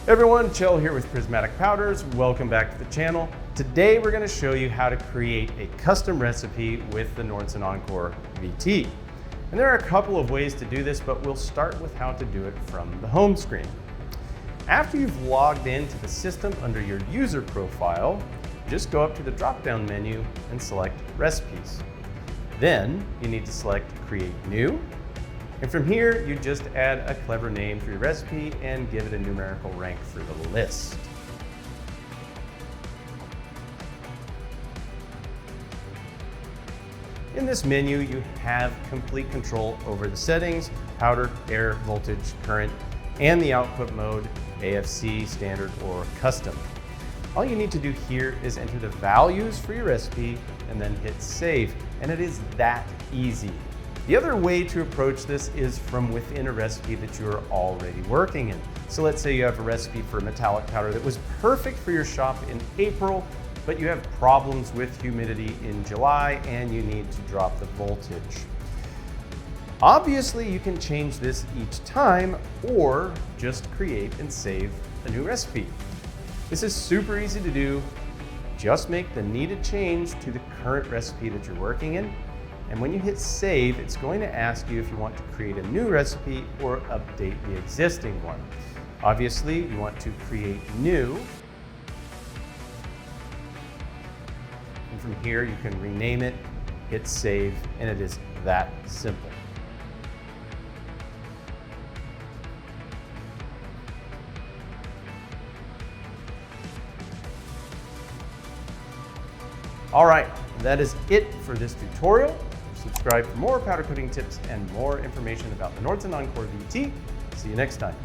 Hey everyone, Chell here with Prismatic Powders. Welcome back to the channel. Today we're going to show you how to create a custom recipe with the Nordson Encore VT. And there are a couple of ways to do this, but we'll start with how to do it from the home screen. After you've logged into the system under your user profile, just go up to the drop-down menu and select Recipes. Then you need to select Create New. And from here, you just add a clever name for your recipe and give it a numerical rank for the list. In this menu, you have complete control over the settings, powder, air, voltage, current, and the output mode, AFC, standard, or custom. All you need to do here is enter the values for your recipe and then hit save, and it is that easy. The other way to approach this is from within a recipe that you are already working in. So let's say you have a recipe for metallic powder that was perfect for your shop in April, but you have problems with humidity in July and you need to drop the voltage. Obviously, you can change this each time or just create and save a new recipe. This is super easy to do. Just make the needed change to the current recipe that you're working in. And when you hit save, it's going to ask you if you want to create a new recipe or update the existing one. Obviously, you want to create new. And from here, you can rename it, hit save, and it is that simple. All right, that is it for this tutorial. Subscribe for more powder coating tips and more information about the Nordson Encore VT. See you next time.